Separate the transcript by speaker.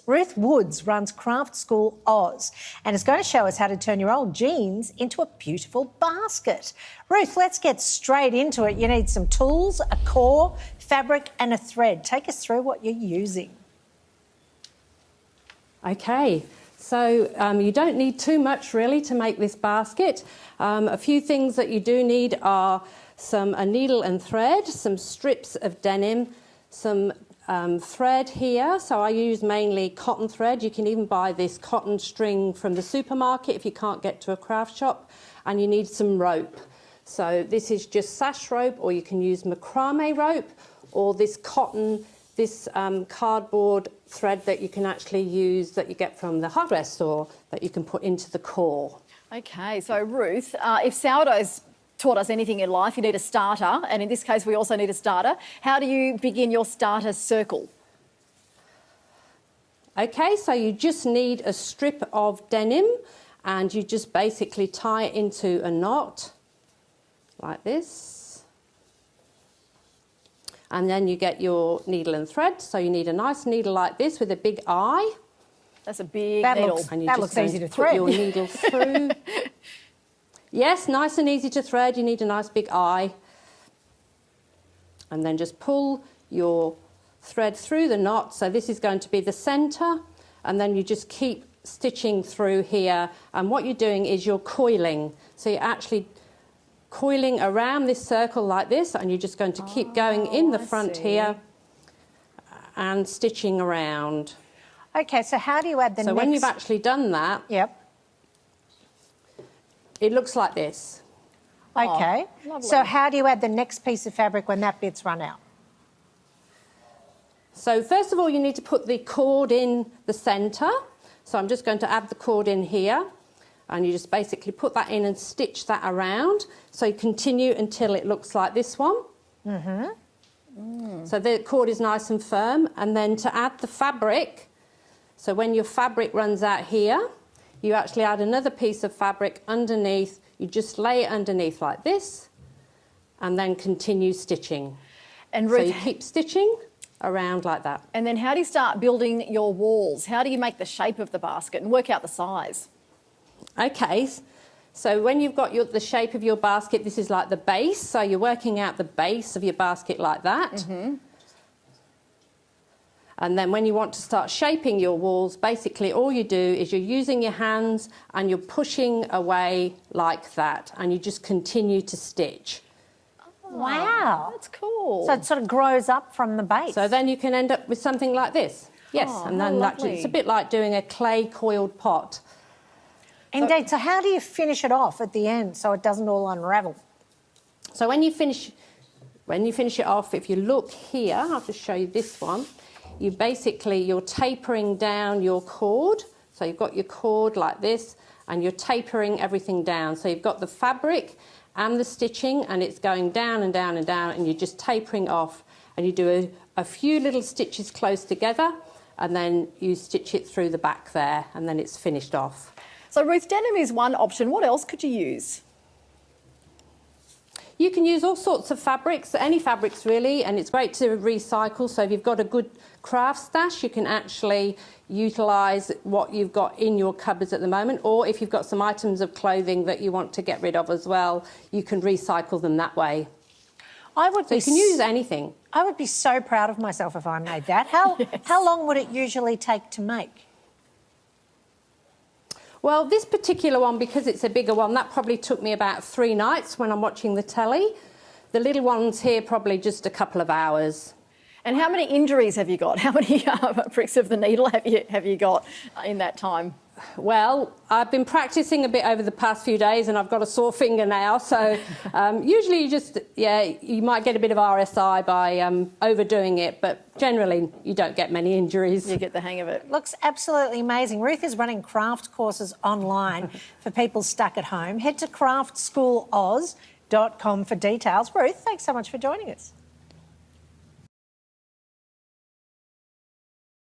Speaker 1: Ruth Woods runs Craft School Oz and is going to show us how to turn your old jeans into a beautiful basket. Ruth, let's get straight into it. You need some tools, a core, fabric and a thread. Take us through what you're using.
Speaker 2: Okay, so you don't need too much really to make this basket. A few things that you do need are a needle and thread, some strips of denim, some thread here. So I use mainly cotton thread. You can even buy this cotton string from the supermarket if you can't get to a craft shop. And you need some rope. So this is just sash rope, or you can use macrame rope, or this cotton, this cardboard thread that you can actually use that you get from the hardware store that you can put into the core.
Speaker 3: Okay, so Ruth, if sourdough's taught us anything in life, you need a starter, and in this case we also need a starter. How do you begin your starter circle?
Speaker 2: Okay, so you just need a strip of denim and you just basically tie it into a knot like this. And then you get your needle and thread. So you need a nice needle like this with a big eye.
Speaker 3: That's a big needle.
Speaker 1: That looks easy to thread.
Speaker 2: Put your needle through. Yes, nice and easy to thread. You need a nice big eye. And then just pull your thread through the knot. So this is going to be the centre. And then you just keep stitching through here. And what you're doing is you're coiling. So you're actually coiling around this circle like this. And you're just going to keep going in the front here and stitching around.
Speaker 1: Okay, so how do you add the next...
Speaker 2: So when you've actually done that...
Speaker 1: Yep.
Speaker 2: It looks like this.
Speaker 1: Okay. So how do you add the next piece of fabric when that bit's run out?
Speaker 2: So first of all, you need to put the cord in the centre. So I'm just going to add the cord in here. And you just basically put that in and stitch that around. So you continue until it looks like this one. So the cord is nice and firm. And then to add the fabric, so when your fabric runs out here, you actually add another piece of fabric underneath. You just lay it underneath like this and then continue stitching. And Ruth, so you keep stitching around like that.
Speaker 3: And then how do you start building your walls? How do you make the shape of the basket and work out the size?
Speaker 2: Okay, so when you've got the shape of your basket, this is like the base. So you're working out the base of your basket like that. And then when you want to start shaping your walls, basically all you do is you're using your hands and you're pushing away like that. And you just continue to stitch.
Speaker 1: Wow.
Speaker 3: That's cool.
Speaker 1: So it sort of grows up from the base.
Speaker 2: So then you can end up with something like this. Yes, and then actually it's a bit like doing a clay coiled pot.
Speaker 1: Indeed. So how do you finish it off at the end so it doesn't all unravel?
Speaker 2: So when you finish it off, if you look here, I'll just show you this one. You're tapering down your cord. So you've got your cord like this and you're tapering everything down. So you've got the fabric and the stitching and it's going down and down and down and you're just tapering off and you do a few little stitches close together and then you stitch it through the back there and then it's finished off.
Speaker 3: So Ruth, denim is one option. What else could you use?
Speaker 2: You can use all sorts of fabrics, any fabrics really, and it's great to recycle. So if you've got a good craft stash, you can actually utilise what you've got in your cupboards at the moment, or if you've got some items of clothing that you want to get rid of as well, you can recycle them that way. So you can use anything.
Speaker 1: I would be so proud of myself if I made that. How long would it usually take to make?
Speaker 2: Well, this particular one, because it's a bigger one, that probably took me about 3 nights when I'm watching the telly. The little ones here, probably just a couple of hours.
Speaker 3: And how many injuries have you got? How many pricks of the needle have you got in that time?
Speaker 2: Well, I've been practising a bit over the past few days and I've got a sore finger now. So usually you might get a bit of RSI by overdoing it, but generally you don't get many injuries.
Speaker 3: You get the hang of it.
Speaker 1: Looks absolutely amazing. Ruth is running craft courses online for people stuck at home. Head to craftschooloz.com for details. Ruth, thanks so much for joining us.